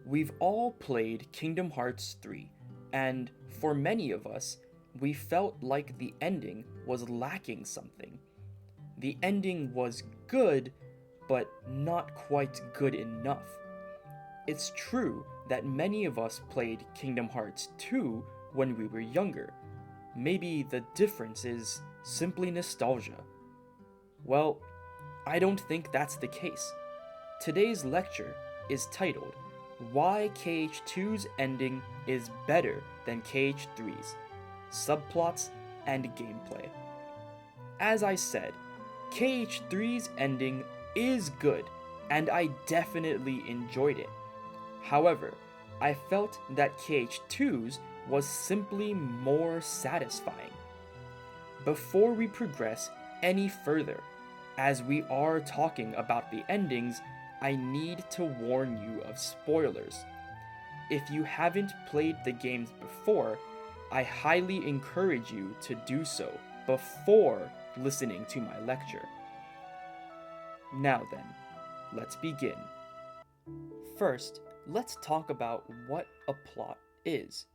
We've all played Kingdom Hearts 3, and for many of us, we felt like the ending was lacking something. The ending was good, but not quite good enough. It's true that many of us played Kingdom Hearts 2 when we were younger. Maybe the difference is simply nostalgia. Well, I don't think that's the case. Today's lecture is titled, Why KH2's Ending is Better than KH3's, Subplots and Gameplay. As I said, KH3's ending is good, and I definitely enjoyed it. However, I felt that KH2's was simply more satisfying. Before we progress any further, as we are talking about the endings, I need to warn you of spoilers. If you haven't played the games before, I highly encourage you to do so before listening to my lecture. Now then, let's begin. First, let's talk about what a plot is.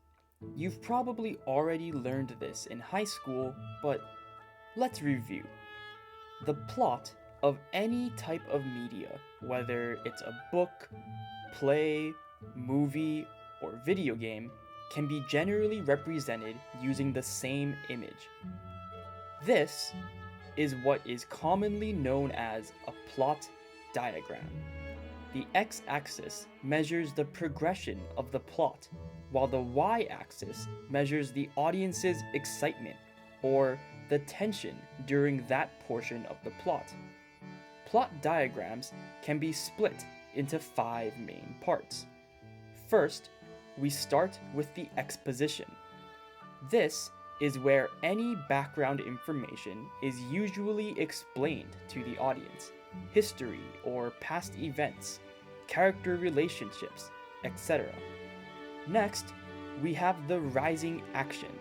You've probably already learned this in high school, but let's review. The plot of any type of media, whether it's a book, play, movie, or video game, can be generally represented using the same image. This is what is commonly known as a plot diagram. The x-axis measures the progression of the plot, while the y-axis measures the audience's excitement, or the tension during that portion of the plot. Plot diagrams can be split into 5 main parts. First, we start with the exposition. This is where any background information is usually explained to the audience, history or past events, character relationships, etc. Next, we have the rising action.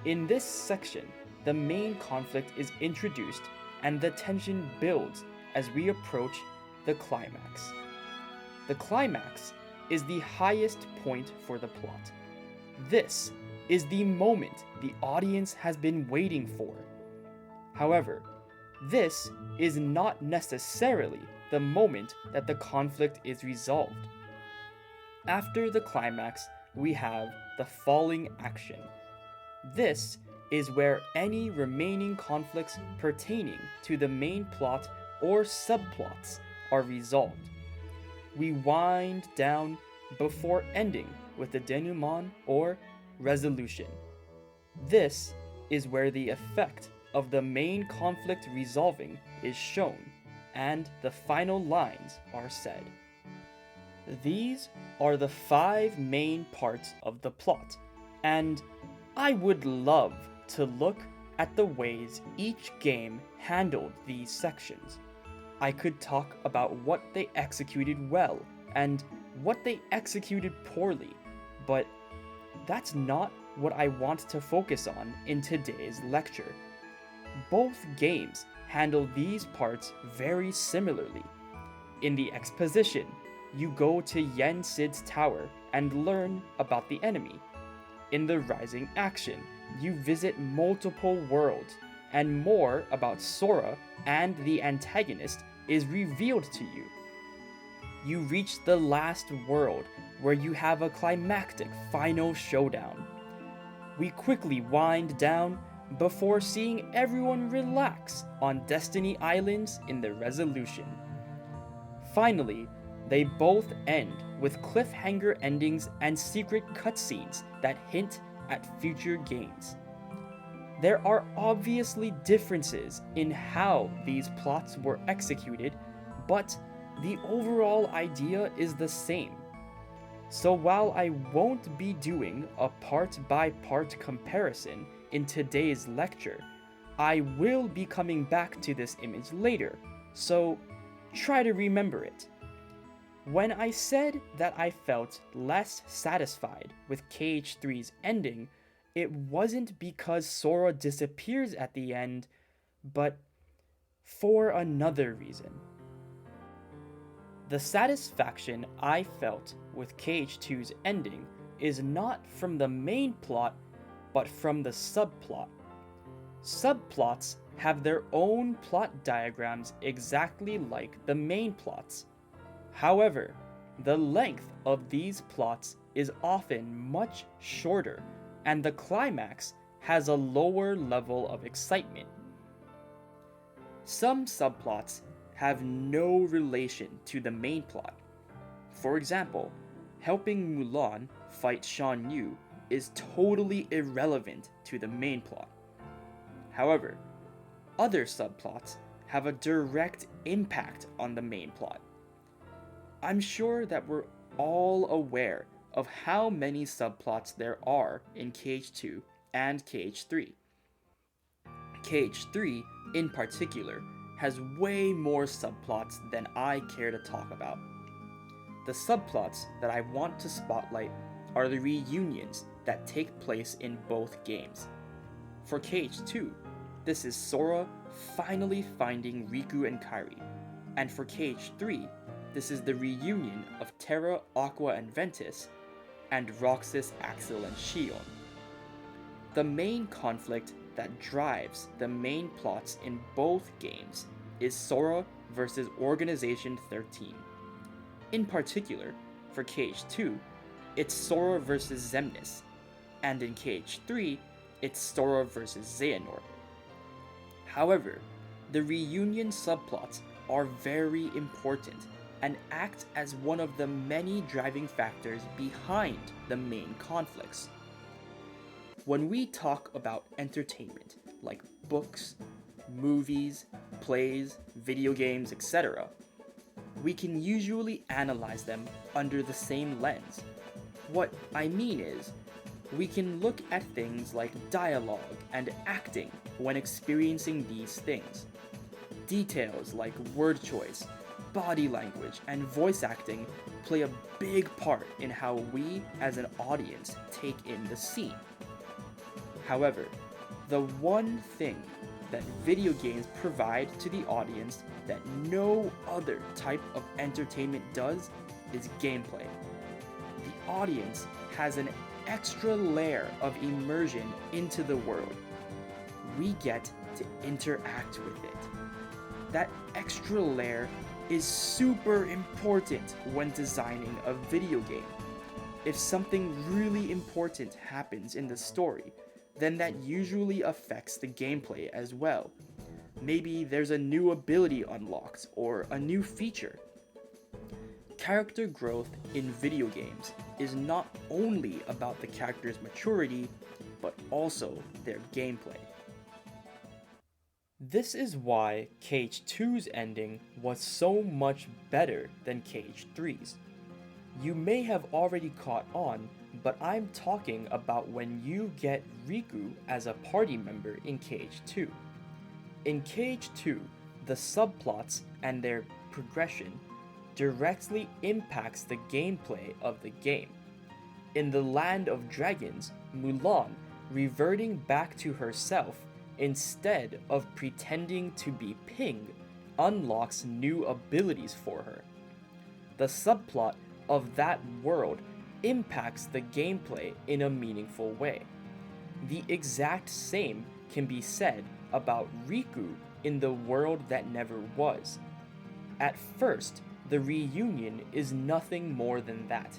In this section, the main conflict is introduced and the tension builds as we approach the climax. The climax is the highest point for the plot. This is the moment the audience has been waiting for. However, this is not necessarily the moment that the conflict is resolved. After the climax, we have the falling action. This is where any remaining conflicts pertaining to the main plot or subplots are resolved. We wind down before ending with the denouement or resolution. This is where the effect of the main conflict resolving is shown and the final lines are said. These are the 5 main parts of the plot, and I would love to look at the ways each game handled these sections. I could talk about what they executed well and what they executed poorly, but that's not what I want to focus on in today's lecture. Both games handle these parts very similarly. In the exposition, you go to Yen Sid's tower and learn about the enemy. In the rising action, you visit multiple worlds, and more about Sora and the antagonist is revealed to you. You reach the last world, where you have a climactic final showdown. We quickly wind down before seeing everyone relax on Destiny Islands in the resolution. Finally, they both end with cliffhanger endings and secret cutscenes that hint at future games. There are obviously differences in how these plots were executed, but the overall idea is the same. So while I won't be doing a part-by-part comparison in today's lecture, I will be coming back to this image later, so try to remember it. When I said that I felt less satisfied with KH3's ending, it wasn't because Sora disappears at the end, but for another reason. The satisfaction I felt with KH2's ending is not from the main plot, but from the subplot. Subplots have their own plot diagrams exactly like the main plots. However, the length of these plots is often much shorter, and the climax has a lower level of excitement. Some subplots have no relation to the main plot. For example, helping Mulan fight Shan Yu is totally irrelevant to the main plot. However, other subplots have a direct impact on the main plot. I'm sure that we're all aware of how many subplots there are in KH2 and KH3. KH3, in particular, has way more subplots than I care to talk about. The subplots that I want to spotlight are the reunions that take place in both games. For KH2, this is Sora finally finding Riku and Kairi, and for KH3, this is the reunion of Terra, Aqua, and Ventus, and Roxas, Axel, and Xion. The main conflict that drives the main plots in both games is Sora versus Organization 13. In particular, for KH2, it's Sora versus Xemnas, and in KH3, it's Sora versus Xehanort. However, the reunion subplots are very important and act as one of the many driving factors behind the main conflicts. When we talk about entertainment, like books, movies, plays, video games, etc., we can usually analyze them under the same lens. What I mean is, we can look at things like dialogue and acting when experiencing these things. Details like word choice, body language, and voice acting play a big part in how we as an audience take in the scene. However, the one thing that video games provide to the audience that no other type of entertainment does is gameplay. The audience has an extra layer of immersion into the world. We get to interact with it. That extra layer is super important when designing a video game. If something really important happens in the story, then that usually affects the gameplay as well. Maybe there's a new ability unlocked or a new feature. Character growth in video games is not only about the character's maturity, but also their gameplay. This is why KH2's ending was so much better than KH3's. You may have already caught on, but I'm talking about when you get Riku as a party member in KH2. In KH2, the subplots and their progression directly impacts the gameplay of the game. In the Land of Dragons, Mulan reverting back to herself instead of pretending to be Ping unlocks new abilities for her. The subplot of that world impacts the gameplay in a meaningful way. The exact same can be said about Riku in the world that never was. At first, the reunion is nothing more than that.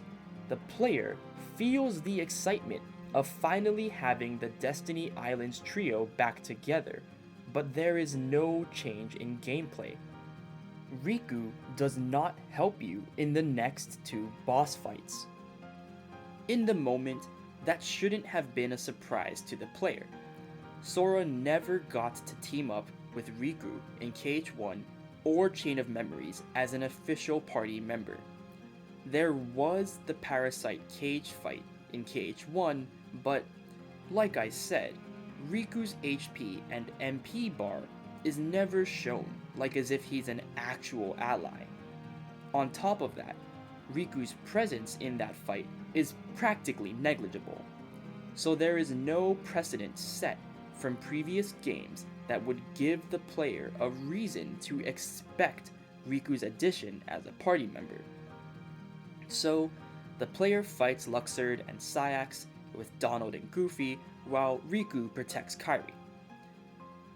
The player feels the excitement of finally having the Destiny Islands trio back together, but there is no change in gameplay. Riku does not help you in the next two boss fights. In the moment, that shouldn't have been a surprise to the player. Sora never got to team up with Riku in KH1 or Chain of Memories as an official party member. There was the Parasite cage fight in KH1, but like I said, Riku's HP and MP bar is never shown, like as if he's an actual ally. On top of that, Riku's presence in that fight is practically negligible, so there is no precedent set from previous games that would give the player a reason to expect Riku's addition as a party member. So, the player fights Luxord and Sayax with Donald and Goofy, while Riku protects Kairi.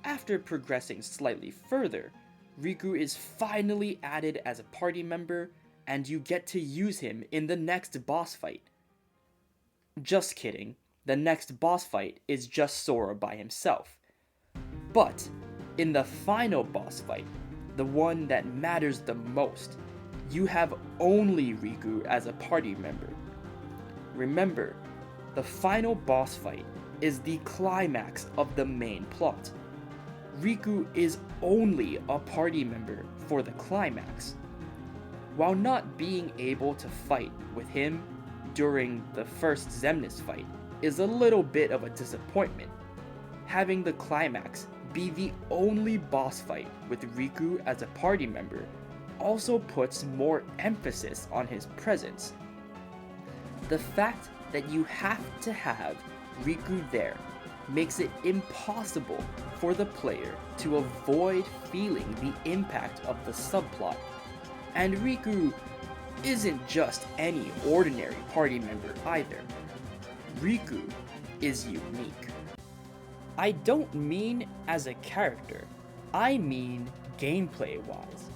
After progressing slightly further, Riku is finally added as a party member, and you get to use him in the next boss fight. Just kidding, the next boss fight is just Sora by himself. But, in the final boss fight, the one that matters the most, you have only Riku as a party member. Remember, the final boss fight is the climax of the main plot. Riku is only a party member for the climax. While not being able to fight with him during the first Xemnas fight is a little bit of a disappointment, having the climax be the only boss fight with Riku as a party member also puts more emphasis on his presence. The fact that you have to have Riku there makes it impossible for the player to avoid feeling the impact of the subplot. And Riku isn't just any ordinary party member either. Riku is unique. I don't mean as a character, I mean gameplay-wise.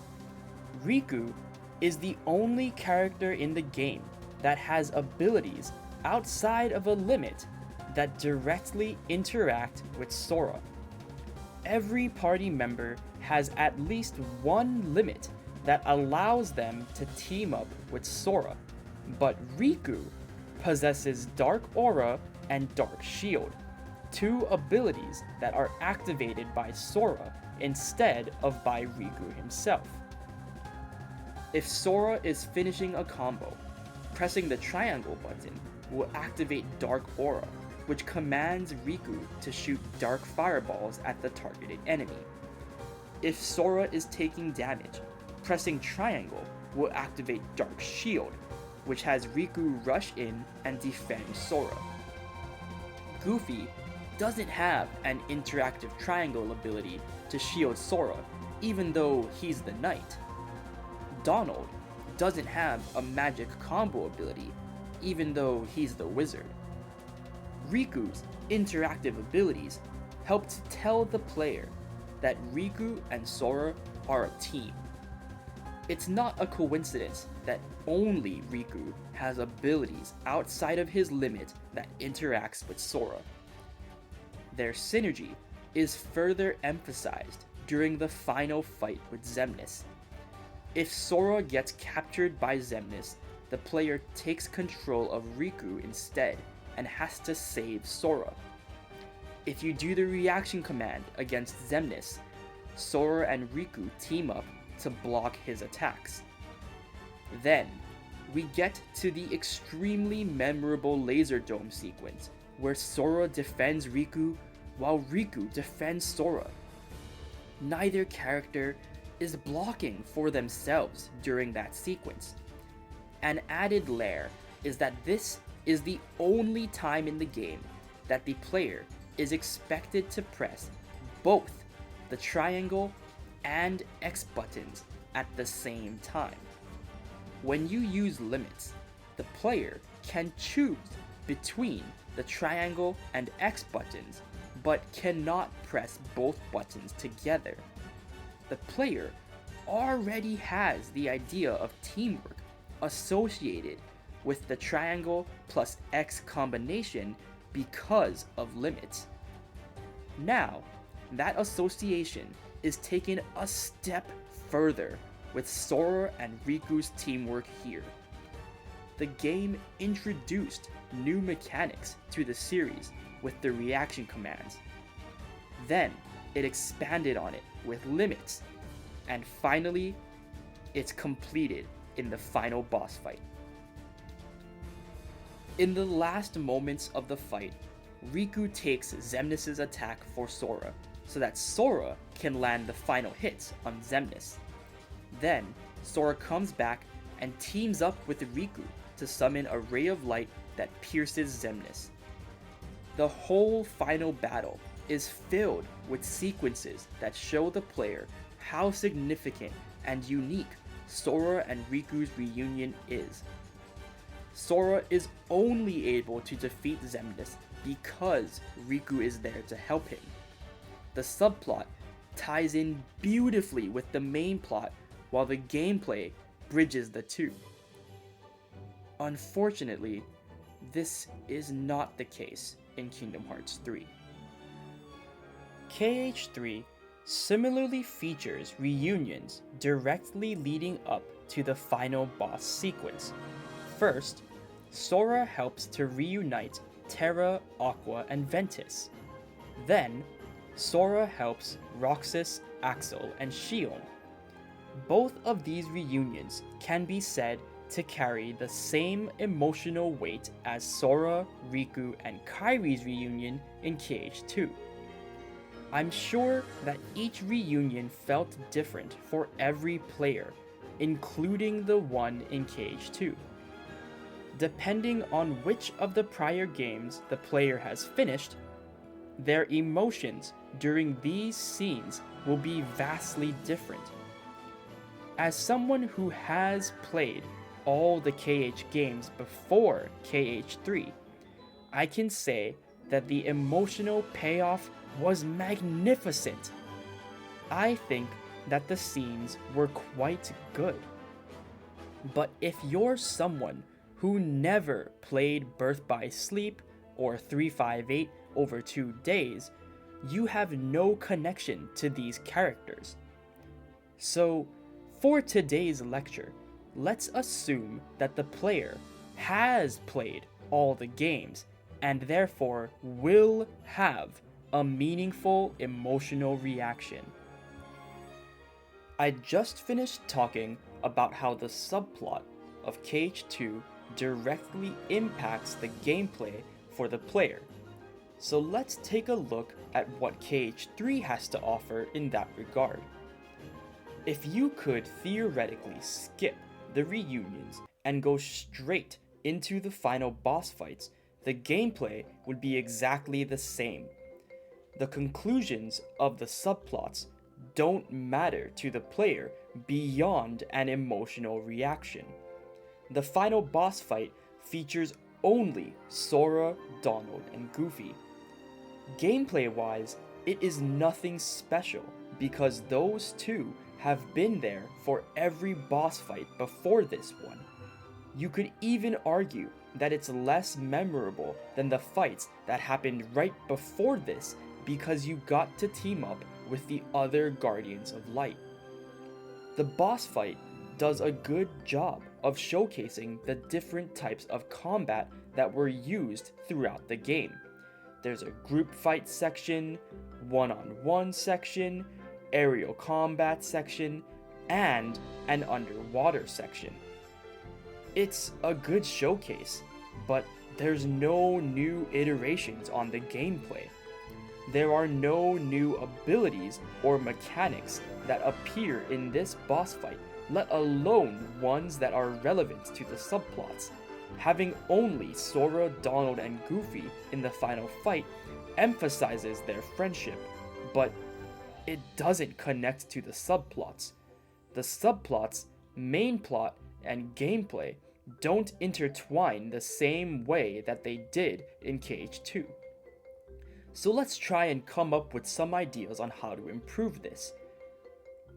Riku is the only character in the game that has abilities outside of a limit that directly interact with Sora. Every party member has at least one limit that allows them to team up with Sora, but Riku possesses Dark Aura and Dark Shield, two abilities that are activated by Sora instead of by Riku himself. If Sora is finishing a combo, pressing the triangle button will activate Dark Aura, which commands Riku to shoot dark fireballs at the targeted enemy. If Sora is taking damage, pressing triangle will activate Dark Shield, which has Riku rush in and defend Sora. Goofy doesn't have an interactive triangle ability to shield Sora, even though he's the knight. Donald doesn't have a magic combo ability, even though he's the wizard. Riku's interactive abilities help to tell the player that Riku and Sora are a team. It's not a coincidence that only Riku has abilities outside of his limit that interacts with Sora. Their synergy is further emphasized during the final fight with Xemnas. If Sora gets captured by Xemnas, the player takes control of Riku instead and has to save Sora. If you do the reaction command against Xemnas, Sora and Riku team up to block his attacks. Then, we get to the extremely memorable Laser Dome sequence, where Sora defends Riku while Riku defends Sora. Neither character is blocking for themselves during that sequence. An added layer is that this is the only time in the game that the player is expected to press both the triangle and X buttons at the same time. When you use limits, the player can choose between the triangle and X buttons, but cannot press both buttons together. The player already has the idea of teamwork associated with the triangle plus X combination because of limits. Now, that association is taken a step further with Sora and Riku's teamwork here. The game introduced new mechanics to the series with the reaction commands. Then, it expanded on it with limits, and finally, it's completed in the final boss fight. In the last moments of the fight, Riku takes Xemnas' attack for Sora, so that Sora can land the final hits on Xemnas. Then, Sora comes back and teams up with Riku to summon a ray of light that pierces Xemnas. The whole final battle is filled with sequences that show the player how significant and unique Sora and Riku's reunion is. Sora is only able to defeat Xemnas because Riku is there to help him. The subplot ties in beautifully with the main plot, while the gameplay bridges the two. Unfortunately, this is not the case in Kingdom Hearts 3. KH3 similarly features reunions directly leading up to the final boss sequence. First, Sora helps to reunite Terra, Aqua, and Ventus. Then, Sora helps Roxas, Axel, and Xion. Both of these reunions can be said to carry the same emotional weight as Sora, Riku, and Kairi's reunion in KH2. I'm sure that each reunion felt different for every player, including the one in KH2. Depending on which of the prior games the player has finished, their emotions during these scenes will be vastly different. As someone who has played all the KH games before KH3, I can say that the emotional payoff was magnificent. I think that the scenes were quite good. But if you're someone who never played Birth by Sleep or 358 over 2 days, you have no connection to these characters. So, for today's lecture, let's assume that the player has played all the games and therefore will have a meaningful emotional reaction. I just finished talking about how the subplot of KH2 directly impacts the gameplay for the player. So let's take a look at what KH3 has to offer in that regard. If you could theoretically skip the reunions and go straight into the final boss fights, the gameplay would be exactly the same. The conclusions of the subplots don't matter to the player beyond an emotional reaction. The final boss fight features only Sora, Donald, and Goofy. Gameplay-wise, it is nothing special because those two have been there for every boss fight before this one. You could even argue that it's less memorable than the fights that happened right before this because you got to team up with the other Guardians of Light. The boss fight does a good job of showcasing the different types of combat that were used throughout the game. There's a group fight section, one-on-one section, aerial combat section, and an underwater section. It's a good showcase, but there's no new iterations on the gameplay. There are no new abilities or mechanics that appear in this boss fight, let alone ones that are relevant to the subplots. Having only Sora, Donald, and Goofy in the final fight emphasizes their friendship, but it doesn't connect to the subplots. The subplots, main plot, and gameplay don't intertwine the same way that they did in KH2. So let's try and come up with some ideas on how to improve this.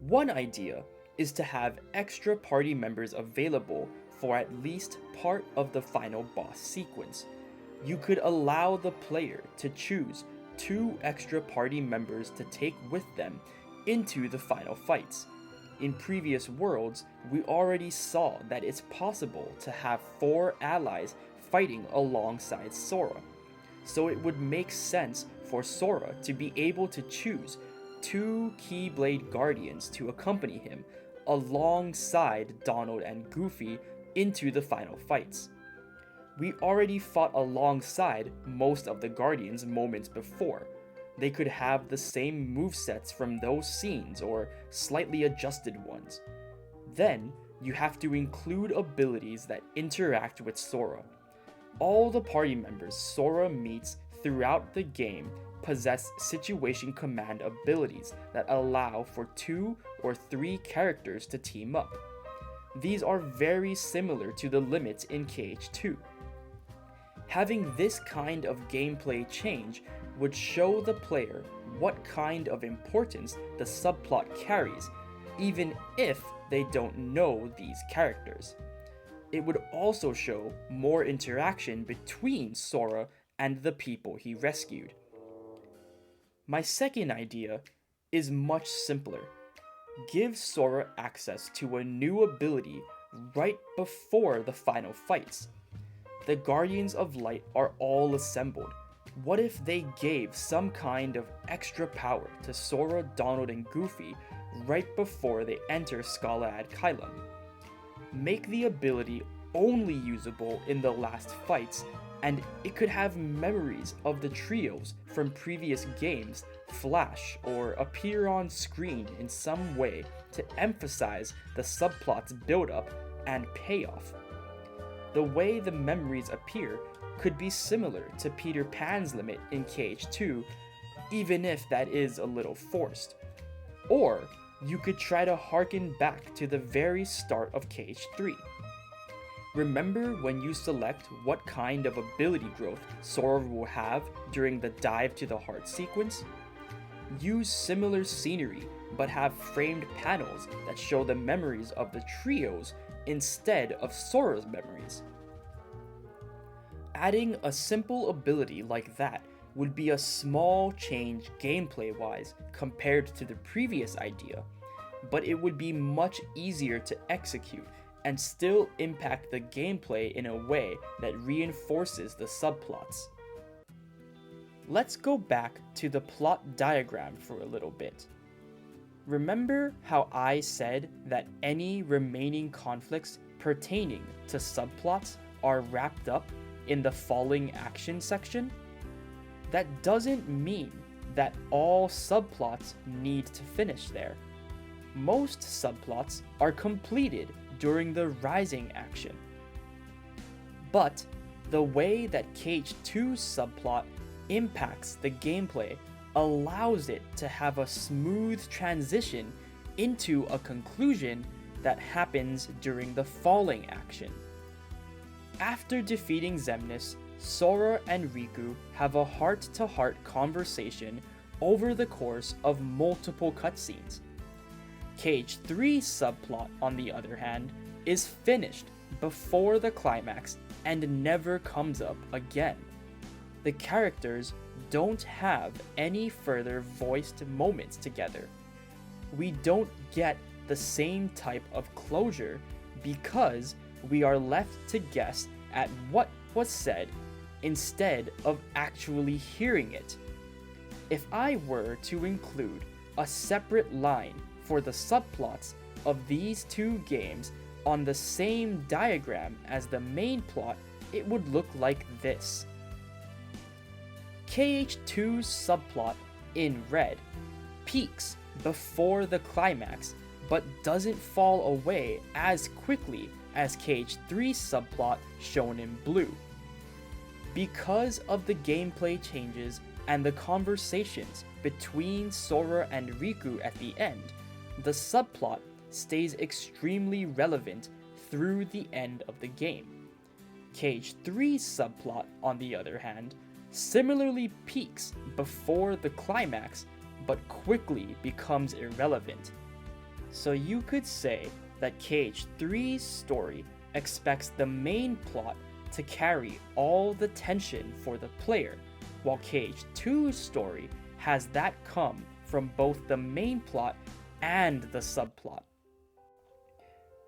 One idea is to have extra party members available for at least part of the final boss sequence. You could allow the player to choose 2 extra party members to take with them into the final fights. In previous worlds, we already saw that it's possible to have 4 allies fighting alongside Sora. So it would make sense for Sora to be able to choose 2 Keyblade Guardians to accompany him alongside Donald and Goofy into the final fights. We already fought alongside most of the Guardians moments before. They could have the same movesets from those scenes or slightly adjusted ones. Then, you have to include abilities that interact with Sora. All the party members Sora meets throughout the game possess situation command abilities that allow for 2 or 3 characters to team up. These are very similar to the limits in KH2. Having this kind of gameplay change would show the player what kind of importance the subplot carries, even if they don't know these characters. It would also show more interaction between Sora and the people he rescued. My second idea is much simpler. Give Sora access to a new ability right before the final fights. The Guardians of Light are all assembled. What if they gave some kind of extra power to Sora, Donald, and Goofy right before they enter Scala-Ad Kylum? Make the ability only usable in the last fights, and it could have memories of the trios from previous games flash or appear on screen in some way to emphasize the subplot's build-up and payoff. The way the memories appear could be similar to Peter Pan's limit in KH2, even if that is a little forced. Or you could try to harken back to the very start of KH3. Remember when you select what kind of ability growth Sora will have during the Dive to the Heart sequence? Use similar scenery, but have framed panels that show the memories of the trios instead of Sora's memories. Adding a simple ability like that would be a small change gameplay-wise compared to the previous idea, but it would be much easier to execute and still impact the gameplay in a way that reinforces the subplots. Let's go back to the plot diagram for a little bit. Remember how I said that any remaining conflicts pertaining to subplots are wrapped up in the falling action section? That doesn't mean that all subplots need to finish there. Most subplots are completed during the rising action. But the way that KH2's subplot impacts the gameplay allows it to have a smooth transition into a conclusion that happens during the falling action. After defeating Xemnas, Sora and Riku have a heart-to-heart conversation over the course of multiple cutscenes. KH3's subplot, on the other hand, is finished before the climax and never comes up again. The characters don't have any further voiced moments together. We don't get the same type of closure because we are left to guess at what was said instead of actually hearing it. If I were to include a separate line for the subplots of these two games on the same diagram as the main plot, it would look like this. KH2's subplot in red peaks before the climax, but doesn't fall away as quickly as KH3's subplot shown in blue. Because of the gameplay changes and the conversations between Sora and Riku at the end, the subplot stays extremely relevant through the end of the game. KH3's subplot, on the other hand, similarly peaks before the climax, but quickly becomes irrelevant. So you could say that KH3's story expects the main plot to carry all the tension for the player, while KH2's story has that come from both the main plot and the subplot.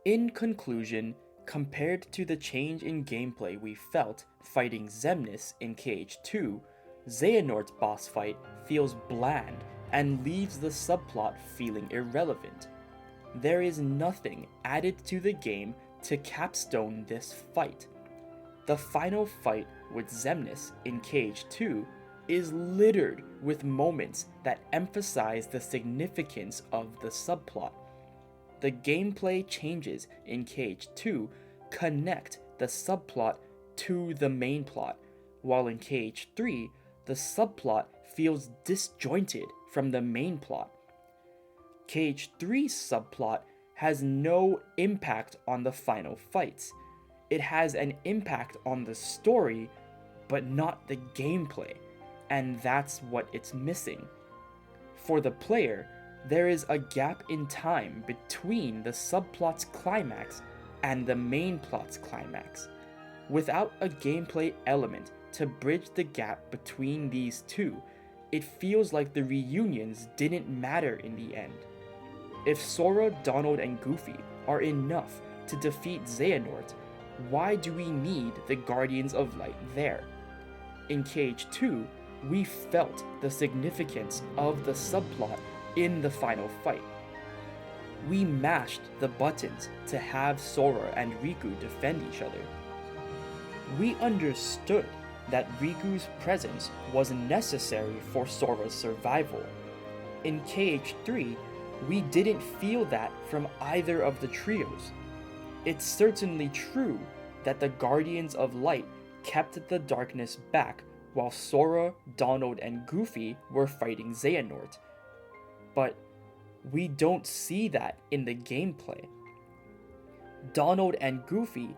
In conclusion, compared to the change in gameplay we felt fighting Xemnas in KH2, Xehanort's boss fight feels bland and leaves the subplot feeling irrelevant. There is nothing added to the game to capstone this fight. The final fight with Xemnas in KH2 is littered with moments that emphasize the significance of the subplot. The gameplay changes in KH2 connect the subplot to the main plot, while in KH3, the subplot feels disjointed from the main plot. KH3's subplot has no impact on the final fights. It has an impact on the story, but not the gameplay, and that's what it's missing. For the player, there is a gap in time between the subplot's climax and the main plot's climax. Without a gameplay element to bridge the gap between these two, it feels like the reunions didn't matter in the end. If Sora, Donald, and Goofy are enough to defeat Xehanort, why do we need the Guardians of Light there? In KH2, we felt the significance of the subplot in the final fight. We mashed the buttons to have Sora and Riku defend each other. We understood that Riku's presence was necessary for Sora's survival. In KH3, we didn't feel that from either of the trios. It's certainly true that the Guardians of Light kept the darkness back while Sora, Donald, and Goofy were fighting Xehanort, but we don't see that in the gameplay. Donald and Goofy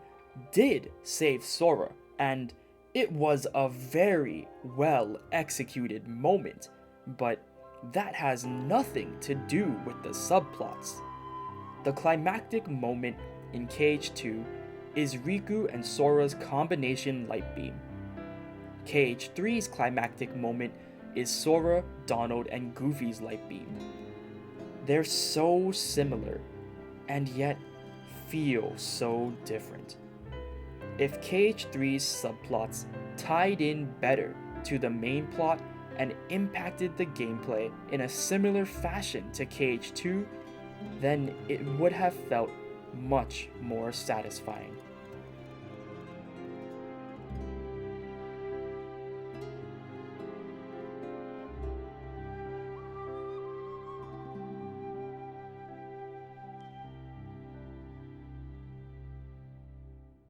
did save Sora, and it was a very well executed moment, but that has nothing to do with the subplots. The climactic moment in KH2 is Riku and Sora's combination light beam. KH3's climactic moment is Sora, Donald, and Goofy's light beam. They're so similar, and yet feel so different. If KH3's subplots tied in better to the main plot and impacted the gameplay in a similar fashion to KH2, then it would have felt much more satisfying.